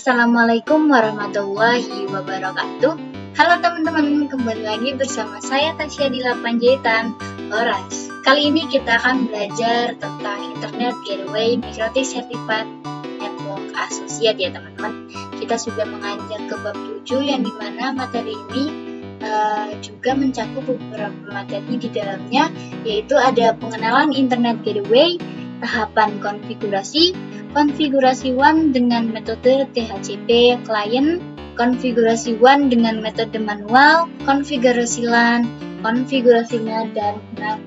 Assalamualaikum warahmatullahi wabarakatuh. Halo teman-teman, kembali lagi bersama saya Tasya di Panjaitan Horas. Kali ini kita akan belajar tentang Internet Gateway Security Certificate Network Associate ya teman-teman. Kita sudah menganjak ke bab 7 yang dimana materi ini juga mencakup beberapa materi di dalamnya, yaitu ada pengenalan Internet Gateway, tahapan konfigurasi 1 dengan metode DHCP client, konfigurasi 1 dengan metode manual, konfigurasi LAN, konfigurasi NAT, dan NAT.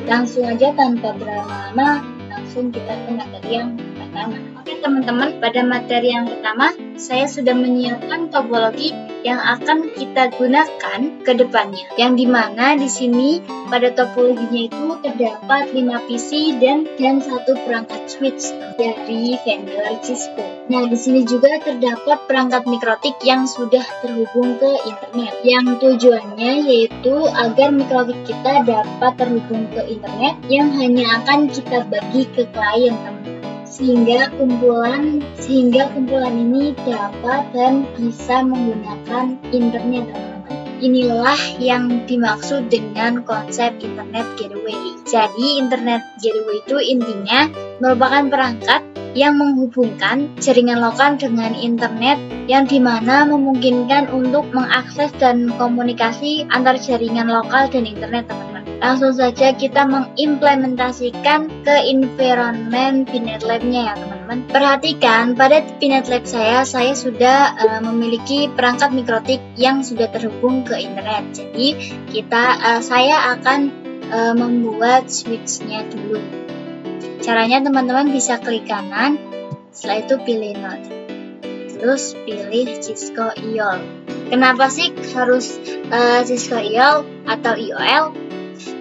Langsung aja tanpa berlama-lama, langsung kita ke materi yang pertama. Oke teman-teman, pada materi yang pertama, saya sudah menyiapkan topologi yang akan kita gunakan ke depannya. Yang dimana di sini pada topologinya itu terdapat 5 PC dan 1 perangkat switch dari vendor Cisco. Nah, di sini juga terdapat perangkat mikrotik yang sudah terhubung ke internet. Yang tujuannya yaitu agar mikrotik kita dapat terhubung ke internet yang hanya akan kita bagi ke klien, teman-teman. Sehingga kumpulan ini dapat dan bisa menggunakan internet, teman-teman. Inilah yang dimaksud dengan konsep Internet Gateway. Jadi, Internet Gateway itu intinya merupakan perangkat yang menghubungkan jaringan lokal dengan internet yang dimana memungkinkan untuk mengakses dan komunikasi antar jaringan lokal dan internet, teman-teman. Langsung saja kita mengimplementasikan ke environment Pinet Lab-nya ya teman-teman. Perhatikan pada Pinet Lab saya sudah memiliki perangkat mikrotik yang sudah terhubung ke internet. Jadi saya akan membuat switch-nya dulu. Caranya teman-teman bisa klik kanan, setelah itu pilih node, terus pilih Cisco IOL. Kenapa sih harus Cisco IOL atau IOL?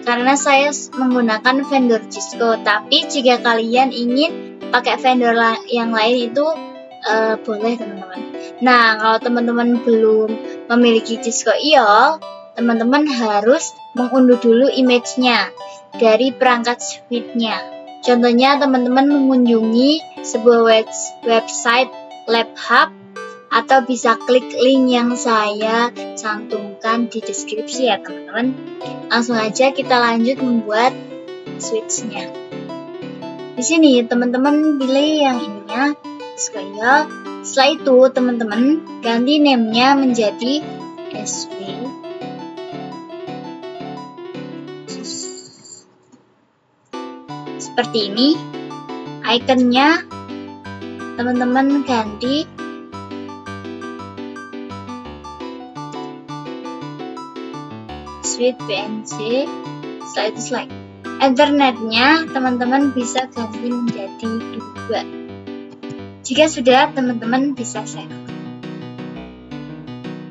Karena saya menggunakan vendor Cisco, tapi jika kalian ingin pakai vendor yang lain itu boleh teman-teman. Nah, kalau teman-teman belum memiliki Cisco IOL, teman-teman harus mengunduh dulu image-nya dari perangkat switch-nya. Contohnya teman-teman mengunjungi sebuah website Lab Hub atau bisa klik link yang saya cantumkan di deskripsi ya teman-teman. Langsung aja kita lanjut membuat switch-nya. Di sini teman-teman pilih yang ininya, Cisco. Setelah itu teman-teman ganti name-nya menjadi SW. Seperti ini. Ikonnya teman-teman ganti switch PNG. Setelah itu select. Ethernetnya teman-teman bisa ganti menjadi 2. Jika sudah, teman-teman bisa save.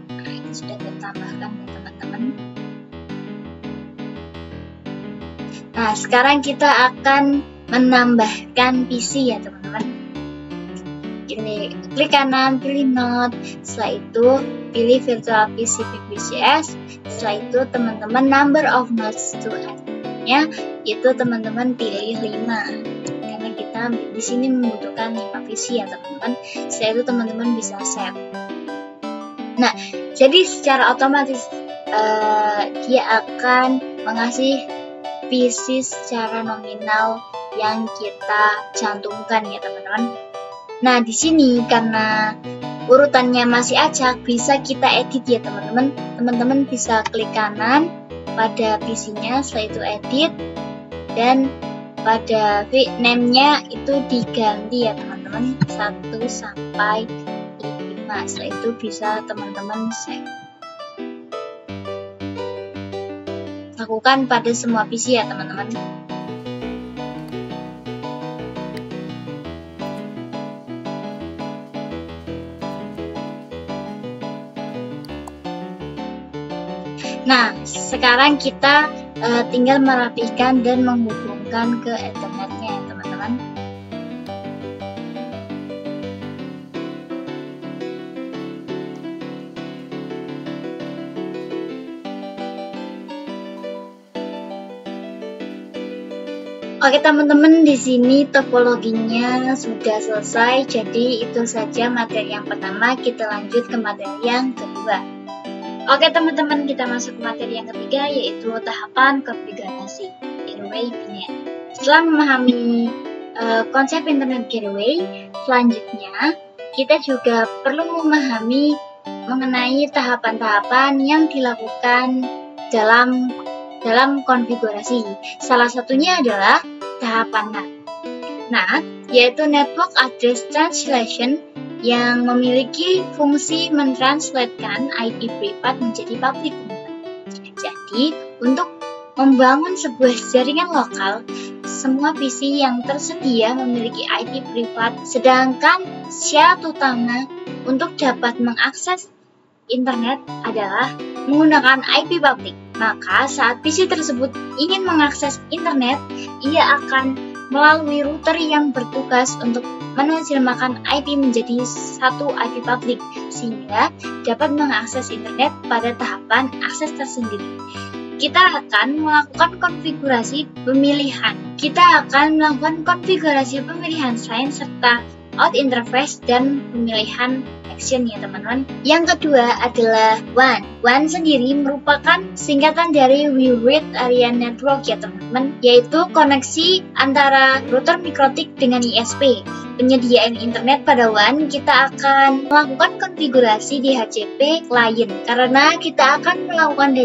Nah, ini sudah ditambahkan ya teman-teman. Nah, sekarang kita akan menambahkan PC ya teman-teman. Ini klik kanan, pilih node. Setelah itu pilih virtual PC VPCS. Setelah itu teman-teman number of nodes to add-nya itu teman-teman pilih 5. Karena kita di sini membutuhkan 5 PC ya teman-teman. Setelah itu teman-teman bisa save. Nah, jadi secara otomatis dia akan mengasih PC secara nominal yang kita cantumkan ya teman-teman. Nah, di sini karena urutannya masih acak, bisa kita edit ya teman-teman. Teman-teman bisa klik kanan pada PC-nya, setelah itu edit, dan pada name-nya itu diganti ya teman-teman 1 sampai 5. Setelah itu bisa teman-teman save. Lakukan pada semua PC ya teman-teman. Nah, sekarang kita tinggal merapikan dan menghubungkan ke Ethernetnya ya teman-teman. Oke teman-teman, di sini topologinya sudah selesai. Jadi itu saja materi yang pertama. Kita lanjut ke materi yang kedua. Oke teman-teman, kita masuk ke materi yang ketiga, yaitu tahapan konfigurasi Gateway VNet. Setelah memahami konsep Internet Gateway, selanjutnya kita juga perlu memahami mengenai tahapan-tahapan yang dilakukan dalam konfigurasi. Salah satunya adalah tahapan NAT. NAT yaitu Network Address Translation, yang memiliki fungsi mentranslatekan IP privat menjadi public. Jadi, untuk membangun sebuah jaringan lokal, semua PC yang tersedia memiliki IP privat, sedangkan syarat utama untuk dapat mengakses internet adalah menggunakan IP public. Maka saat PC tersebut ingin mengakses internet, ia akan melalui router yang bertugas untuk menerjemahkan IP menjadi satu IP public, sehingga dapat mengakses internet pada tahapan akses tersendiri. Kita akan melakukan konfigurasi pemilihan. Sign serta out interface dan pemilihan action ya teman-teman. Yang kedua adalah WAN. WAN sendiri merupakan singkatan dari Wide Area Network ya teman-teman, yaitu koneksi antara router mikrotik dengan ISP. Penyediaan internet pada WAN, kita akan melakukan konfigurasi DHCP client, karena kita akan melakukan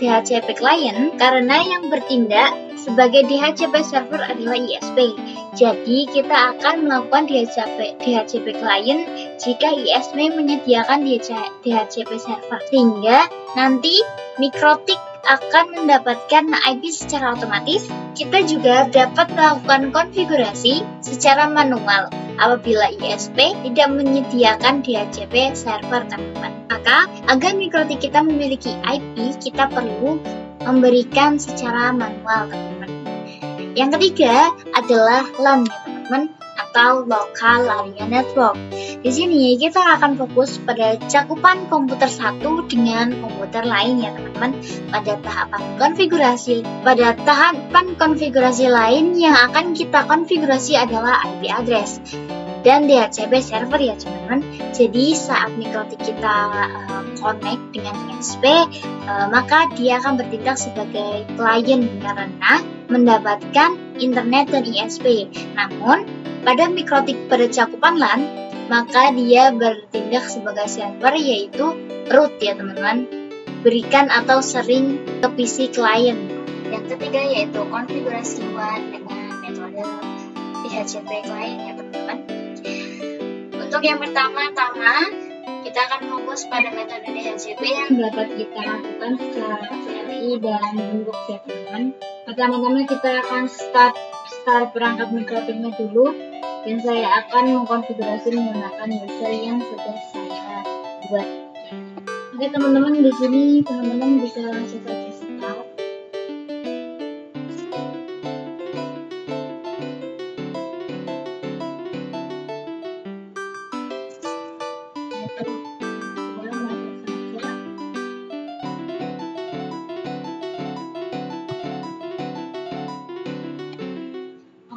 DHCP client karena yang bertindak sebagai DHCP server adalah ISP. Jadi kita akan melakukan DHCP client jika ISP menyediakan DHCP server, sehingga nanti mikrotik akan mendapatkan IP secara otomatis. Kita juga dapat melakukan konfigurasi secara manual apabila ISP tidak menyediakan DHCP server teman-teman. Maka agar mikrotik kita memiliki IP, kita perlu memberikan secara manual teman-teman. Yang ketiga adalah LAN ya teman-teman, atau Local Area Network. Di sini kita akan fokus pada cakupan komputer satu dengan komputer lain ya teman-teman. Pada tahapan konfigurasi lain yang akan kita konfigurasi adalah IP address dan DHCP server ya teman-teman. Jadi saat mikrotik kita connect dengan ISP, maka dia akan bertindak sebagai klien karena mendapatkan internet dari ISP. Namun pada mikrotik pada cakupan LAN, maka dia bertindak sebagai server, yaitu root ya teman-teman, berikan atau sering ke PC klien. Yang ketiga yaitu konfigurasi WAN dengan metode DHCP client ya teman-teman. Untuk yang pertama-tama, kita akan fokus pada metode DHCP yang dapat kita lakukan secara CLI dan inbox ya teman-teman. Pertama-tama kita akan start perangkat mikrotiknya dulu, dan saya akan mengkonfigurasi menggunakan user yang sudah saya buat. Oke teman-teman, di sini teman-teman bisa langsung saja start.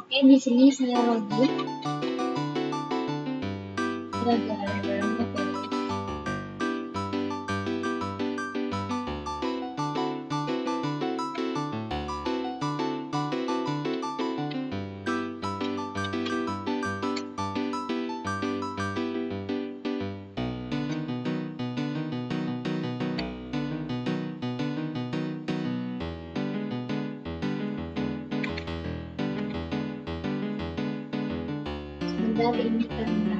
Oke, di sini saya login. Sebentar ini karena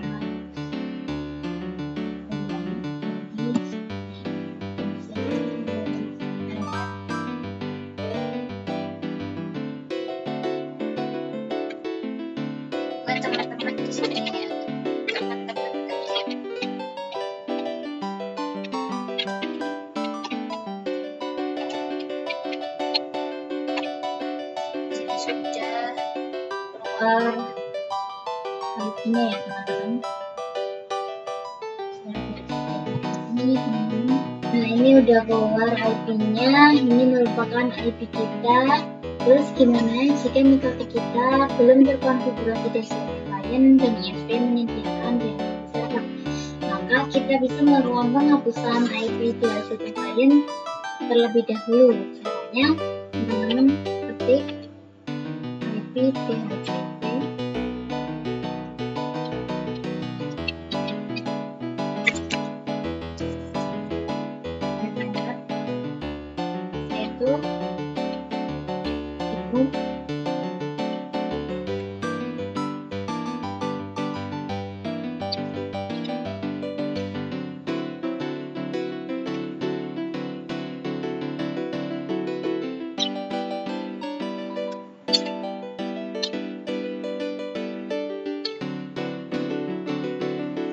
teman-teman di sini sudah keluar IP-nya ya teman-teman. Nah ini udah keluar IP-nya. Ini merupakan IP kita. Terus gimana jika metode kita belum terkonfigurasi DHCP client dan ISP menyediakan DHCP server? Maka kita bisa melakukan penghapusan IP DHCP client terlebih dahulu. Caranya, teman-teman ketik IP DHCP yaitu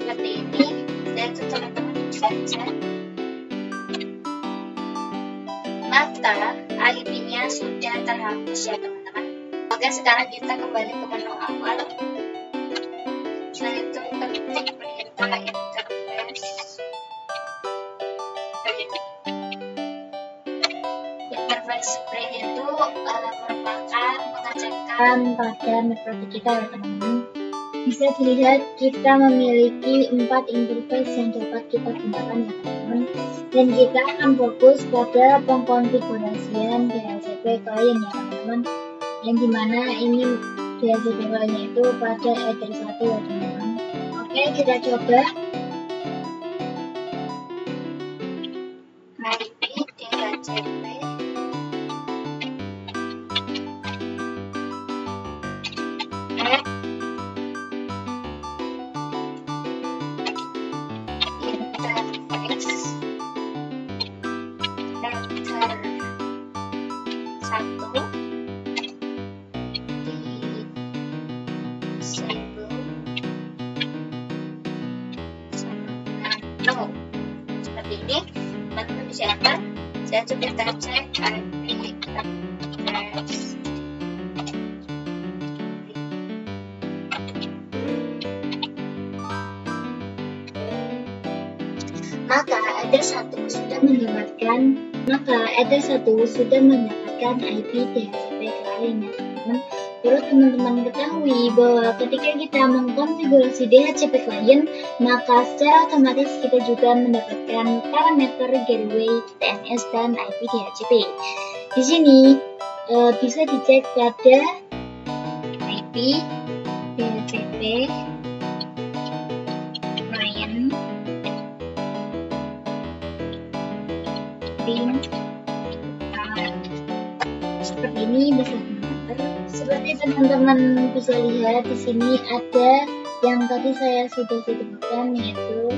seperti ini. Dan teman-teman bisa cek. Maka IP-nya sudah terhapus ya teman-teman. Oke, sekarang kita kembali ke menu awal. Setelah itu ketik perintah interface. Interface spray itu merupakan pengecekan pada metode kita ya teman-teman. Bisa dilihat kita memiliki 4 interface yang dapat kita gunakan ya teman-teman. Dan kita akan fokus pada pengkonfigurasian DHCP client ya teman-teman. Yang dimana ini DHCP client itu pada Ether 1 ya teman-teman. Oke, kita coba. IP DHCP seperti ini. Teman-teman bisa enter. Saya coba cek IP address. Maka ada satu sudah mendapatkan IP DHCP client ya teman-teman. Perlu teman-teman ketahui bahwa ketika kita mengkonfigurasi DHCP client, maka secara otomatis kita juga mendapatkan parameter gateway, DNS, dan IP DHCP. Di sini bisa dicek pada IP DHCP client seperti ini bisa teman-teman. Seperti teman-teman bisa lihat di sini ada yang tadi saya sudah sebutkan, yaitu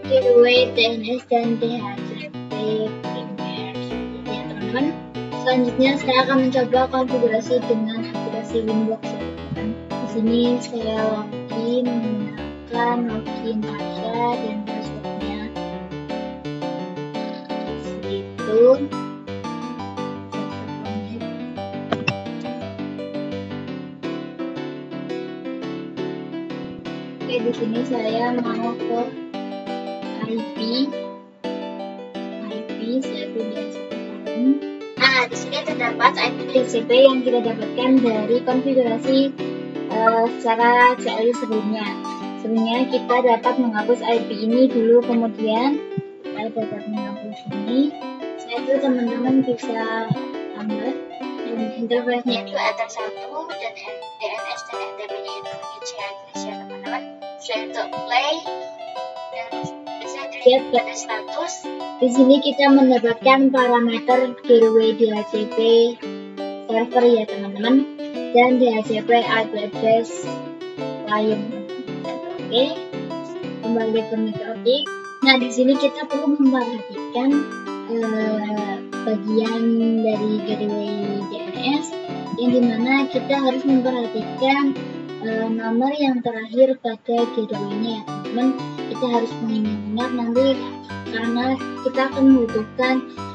gateway, DNS, dan DHCP primer. Ya teman-teman. Selanjutnya saya akan mencoba konfigurasi dengan aplikasi Winbox ya teman-teman. Di sini saya login menggunakan login Tasya dan passwordnya itu. Oke, di sini saya mau ke IP yaitu DHCP client. Nah, di sini terdapat IP DHCP yang kita dapatkan dari konfigurasi secara CLI sebelumnya. Sebelumnya kita dapat menghapus IP ini dulu, kemudian kita dapat menghapus ini. Setelah itu teman-teman bisa tambah, dan interface-nya itu Ether 1 dan DNS dan NTP-nya itu Initialis ya teman-teman. Setelah itu play dan bisa dilihat pada status. Di sini kita mendapatkan parameter gateway DHCP server ya teman-teman, dan DHCP IP address client. Oke, kembali ke metode. Nah, di sini kita perlu memperhatikan bagian dari gateway DNS, yang dimana kita harus memperhatikan nomor yang terakhir pada gateway-nya ya teman-teman. Kita harus mengingat nanti karena kita akan membutuhkan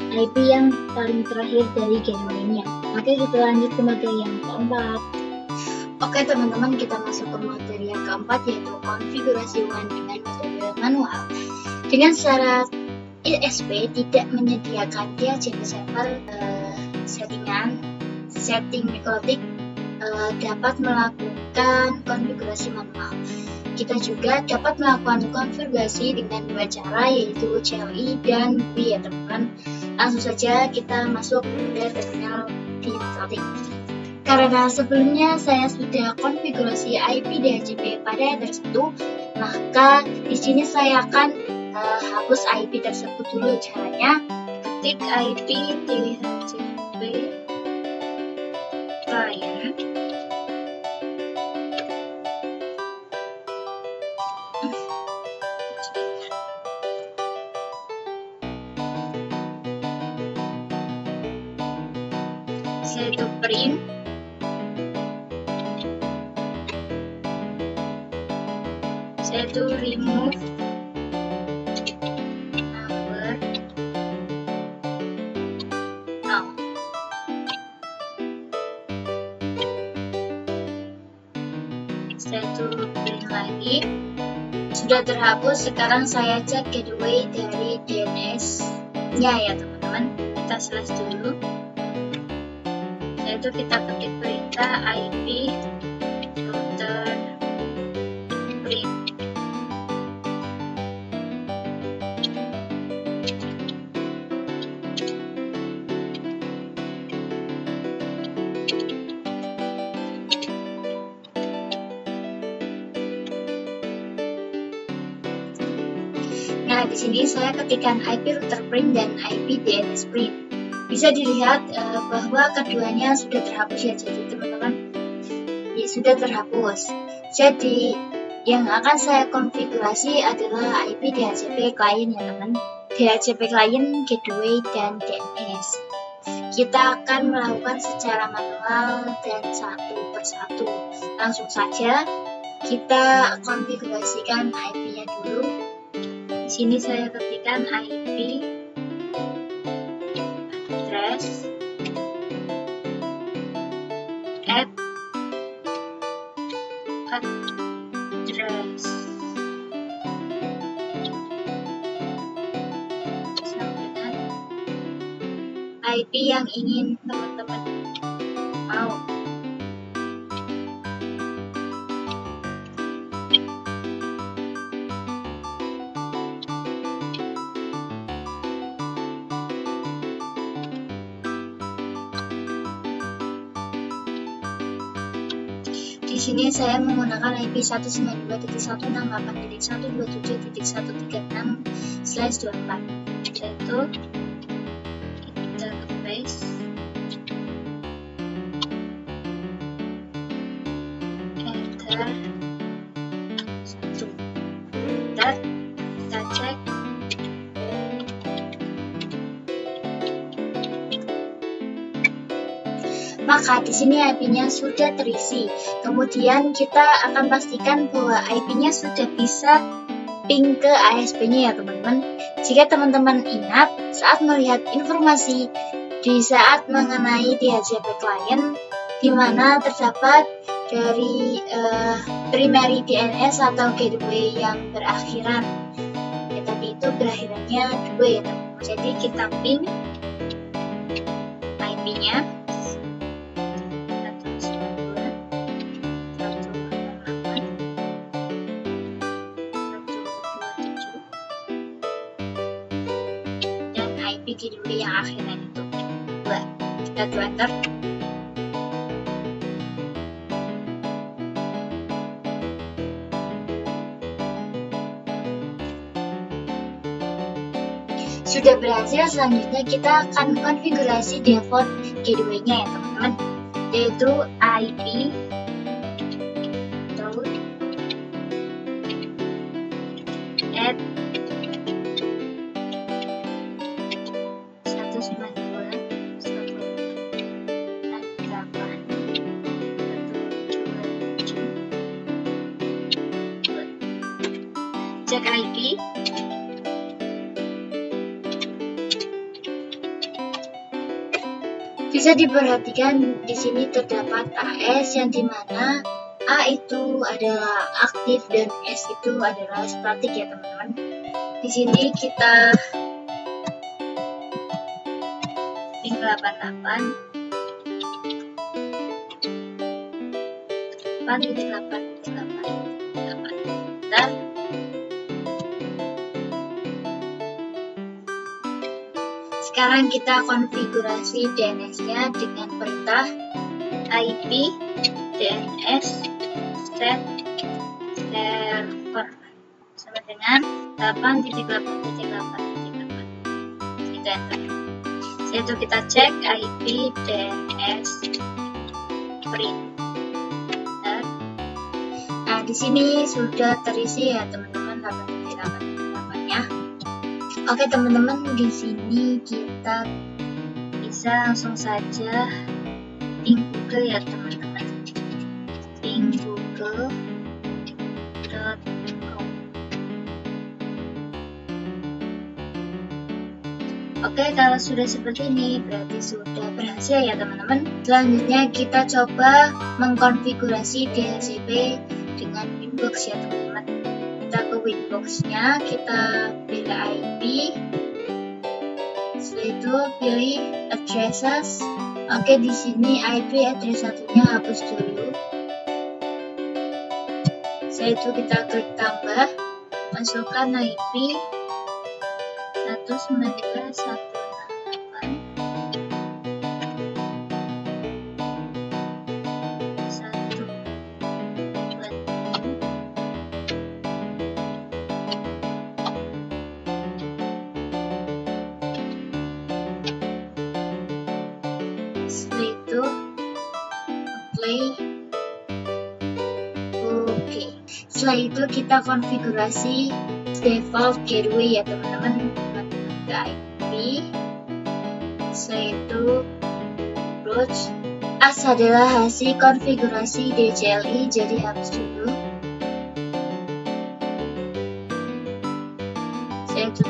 IP yang paling terakhir dari gateway-nya. Oke, kita lanjut ke materi yang keempat. Oke teman-teman, kita masuk ke materi yang keempat, yaitu konfigurasi WAN dengan metode manual. Dengan syarat ISP tidak menyediakan DHCP server settingan setting mikrotik dapat melakukan konfigurasi manual. Kita juga dapat melakukan konfigurasi dengan dua cara, yaitu CLI dan GUI ya teman-teman. Langsung saja kita masuk ke terminal di mikrotik. Karena sebelumnya saya sudah konfigurasi IP DHCP pada Ether 1, maka di sini saya akan hapus IP tersebut dulu. Caranya ketik IP DHCP client yaitu print yaitu remove number null. Setelah itu print lagi, sudah terhapus. Sekarang saya cek gateway dari DNS nya ya teman-teman. Kita slash dulu, yaitu kita ketik perintah IP router print. Nah, di sini saya ketikkan IP router print dan IP DNS print. Bisa dilihat bahwa keduanya sudah terhapus ya, jadi teman-teman ya sudah terhapus. Jadi yang akan saya konfigurasi adalah IP DHCP client ya teman, DHCP client, gateway, dan DNS. Kita akan melakukan secara manual dan satu persatu. Langsung saja kita konfigurasikan IP-nya dulu. Di sini saya ketikkan IP address address sama dengan IP yang ingin teman-teman mau. Di sini saya menggunakan IP 192.168.127.136/24, yaitu kita paste enter 1. Dan kita cek maka di sini IP-nya sudah terisi. Kemudian kita akan pastikan bahwa IP-nya sudah bisa ping ke ASP-nya ya teman-teman. Jika teman-teman ingat saat melihat informasi di saat mengenai DHCP client, di mana terdapat dari primary DNS atau gateway yang berakhiran, ya tadi itu berakhirannya 2 ya teman-teman. Jadi kita ping IP-nya 192.168.127 dan IP gateway yang akhirnya itu 2. Kita enter. Sudah berhasil. Selanjutnya kita akan konfigurasi default gateway-nya ya teman-teman, yaitu IP route at 192.168.127. Cek IP. Bisa diperhatikan di sini terdapat AS yang dimana A itu adalah aktif dan S itu adalah statik ya teman-teman. Di sini kita ping 88 8.8.8.8. Sekarang kita konfigurasi DNS-nya dengan perintah IP DNS set server sama dengan 8.8.8.8. Kita enter. Setelah itu kita cek IP DNS printer. Nah, di sini sudah terisi ya teman-teman 8.8.8-nya. Oke teman-teman, di sini kita bisa langsung saja ping Google ya teman-teman. Ping google.com. Oke, kalau sudah seperti ini berarti sudah berhasil ya teman-teman. Selanjutnya kita coba mengkonfigurasi DHCP dengan Winbox ya teman-teman. Kita ke Winbox-nya, kita pilih IP, setelah itu pilih addresses. Oke, di sini IP address satunya hapus dulu. Setelah itu kita klik tambah, masukkan IP 192.168. Setelah itu apply. Oke, setelah itu kita konfigurasi default gateway ya teman-teman, ke IP. Setelah itu approach as adalah hasil konfigurasi DCLI, jadi hapus dulu. Setelah itu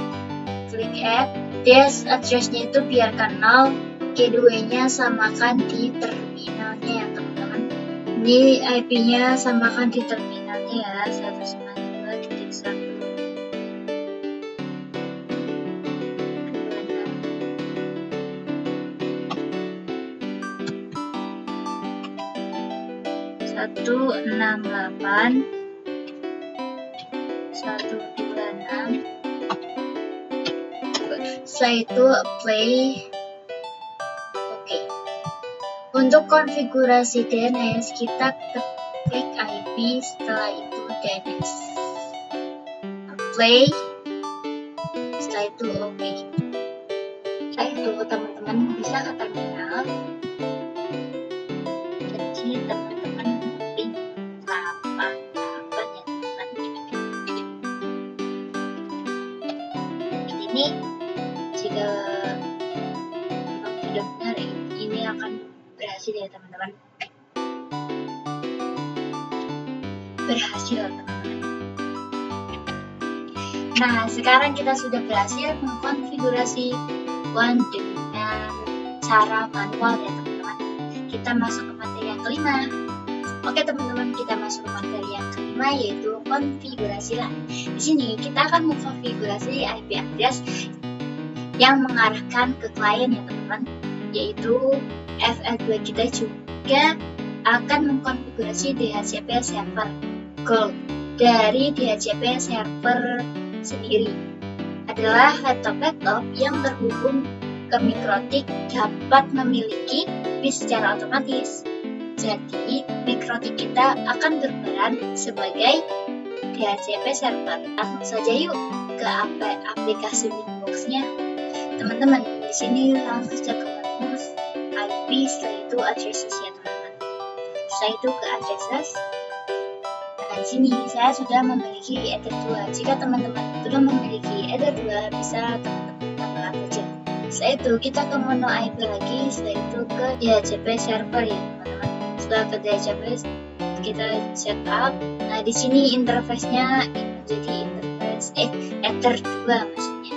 klik add. Des address-nya itu biarkan 0. Gateway-nya samakan di terminalnya ya teman-teman. Ini IP-nya samakan di terminalnya ya, 192.1. Setelah itu apply. Untuk konfigurasi DNS, kita klik IP, setelah itu DNS. Apply. Setelah itu OK. Setelah itu teman-teman bisa ke terminal. Jadi teman-teman ping 8 ya teman-teman. Ini jika memang sudah benar, ini akan berhasil ya teman-teman. Berhasil teman-teman. Nah, sekarang kita sudah berhasil mengkonfigurasi WAN dengan cara manual ya teman-teman. Kita masuk ke materi yang kelima. Oke teman-teman, kita masuk ke materi yang kelima, yaitu konfigurasi LAN. Di sini kita akan mengkonfigurasi IP address yang mengarahkan ke klien ya teman-teman, yaitu FL2 kita juga akan mengkonfigurasi DHCP server gold. Dari DHCP server sendiri adalah laptop-laptop yang terhubung ke Mikrotik dapat memiliki bis secara otomatis. Jadi Mikrotik kita akan berperan sebagai DHCP server. Langsung saja yuk ke aplikasi Winbox-nya. Teman-teman, di sini langsung saja ke menu IP, setelah itu addresses ya teman-teman. Setelah itu ke addresses. Nah, di sini saya sudah memiliki Ether 2. Jika teman-teman belum memiliki Ether 2, bisa teman-teman tambahkan saja. Setelah itu kita ke menu IP lagi, setelah itu ke DHCP server ya teman-teman. Setelah ke DHCP kita setup. Nah, di sini interface-nya menjadi interface Ether 2 maksudnya.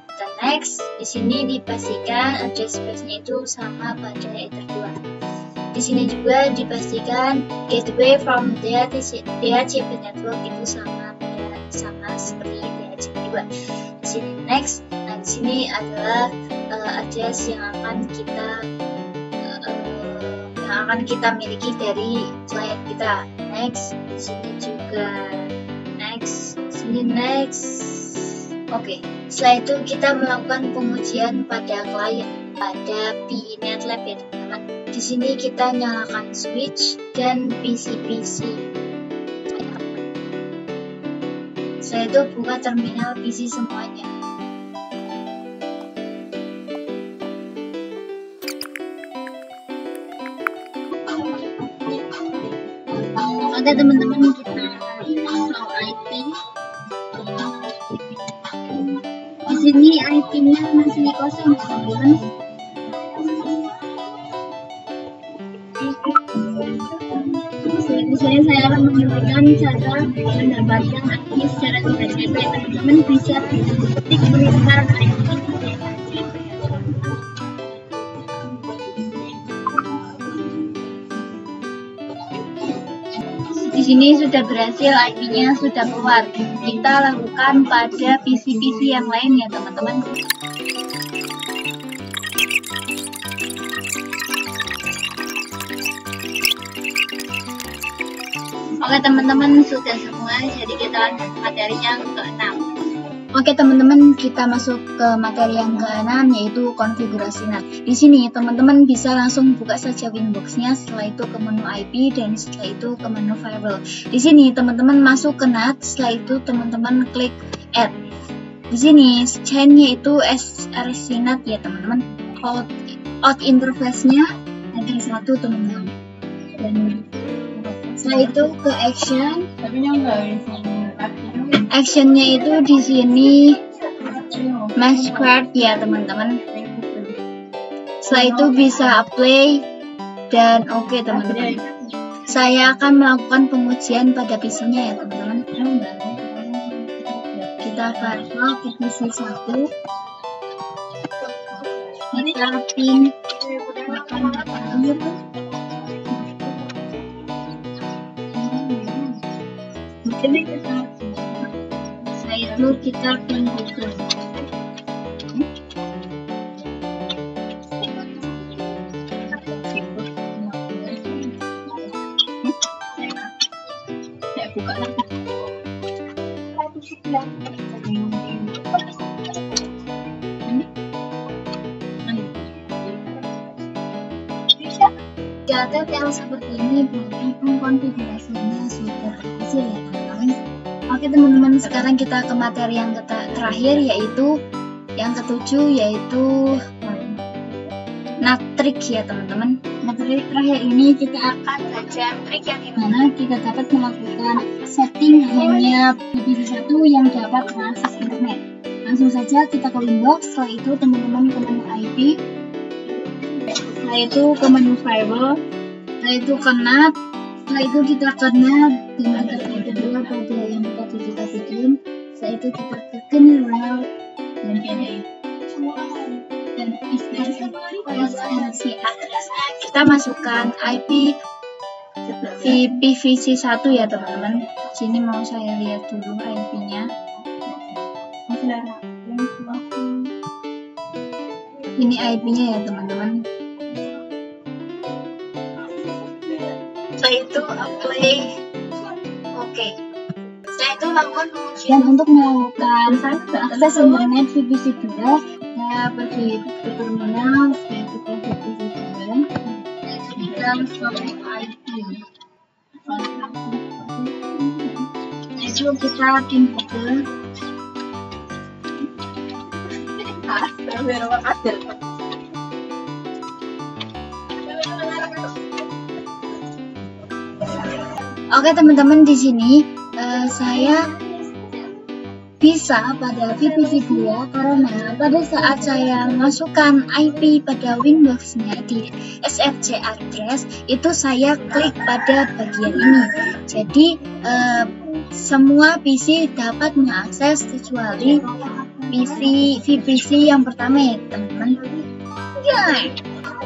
Kita next, di sini dipastikan address space-nya itu sama pada Ether 2. Di sini juga dipastikan gateway from DHCP network itu sama seperti DHCP 2. Di sini next. Nah, di sini adalah address yang akan kita yang akan kita miliki dari slide kita. Next, sini juga next, sini next. Oke, setelah itu kita melakukan pengujian pada klien pada PNetLab ya teman-teman. Di sini kita nyalakan switch dan PC. Setelah itu buka terminal PC semuanya. Oke teman-teman, kita install IP. Di sini IP-nya masih kosong teman-teman. Di sini saya akan menunjukkan cara mendapatkan IP secara tiba-tiba. Teman-teman bisa ketik perintah IP. Di sini sudah berhasil, IP-nya sudah keluar. Kita lakukan pada PC-PC yang lain ya teman-teman. Oke teman-teman, sudah semua, jadi kita lanjut materi yang ke-6. Oke teman-teman, kita masuk ke materi yang ke-6 yaitu konfigurasi NAT. Di sini teman-teman bisa langsung buka saja Winbox-nya, setelah itu ke menu IP dan setelah itu ke menu Firewall. Di sini teman-teman masuk ke NAT, setelah itu teman-teman klik Add. Di sini chain-nya itu src NAT ya teman-teman. Out interface-nya ada satu teman-teman. Dan setelah itu ke action. Actionnya itu di sini match squared ya teman-teman. Setelah itu bisa apply dan oke teman-teman. Saya akan melakukan pengujian pada PC-nya ya teman-teman. Kita firewall ke PC 1. Kita pin 8 itu kita pin Google. Saya buka lagi. Data yang seperti ini berarti konfigurasinya sudah berhasil ya teman-teman. Oke teman-teman, sekarang kita ke materi yang terakhir yaitu yang ke-7 yaitu NAT trick ya teman-teman. Materi terakhir ini kita akan belajar trik yang dimana kita dapat melakukan setting hanya PC 1 yang dapat mengakses internet. Langsung saja kita ke Winbox, setelah itu teman-teman ke menu IP, setelah itu ke menu Firewall, setelah itu ke NAT. Setelah itu kita ke NAT dengan terkait kedua pada yang tadi kita bikin. Setelah itu kita ke general dan src address. Kita masukkan IP PVC 1 ya teman-teman. Sini mau saya lihat dulu IP-nya. Ini IP-nya ya teman-teman. Setelah itu apply. Oke. Setelah itu lakukan pengujian untuk melakukan akses internet VPC 2. Saya pergi ke terminal, saya ke VPC 2. Kita masuk IP. Itu kita pin Google. Oke teman-teman, di sini saya bisa pada VPC 2 karena pada saat saya masukkan IP pada Winbox-nya di src address itu saya klik pada bagian ini. Jadi semua PC dapat mengakses kecuali VPC yang pertama ya teman-teman.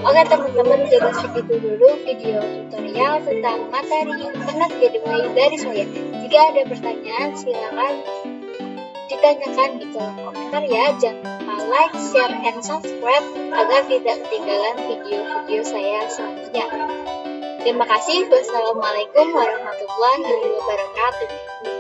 Oke teman-teman, jadi segitu dulu video tutorial tentang materi NAT Gateway dari saya. Jika ada pertanyaan silakan ditanyakan di kolom komentar ya. Jangan lupa like, share, and subscribe agar tidak ketinggalan video-video saya selanjutnya. Terima kasih. Wassalamualaikum warahmatullahi wabarakatuh.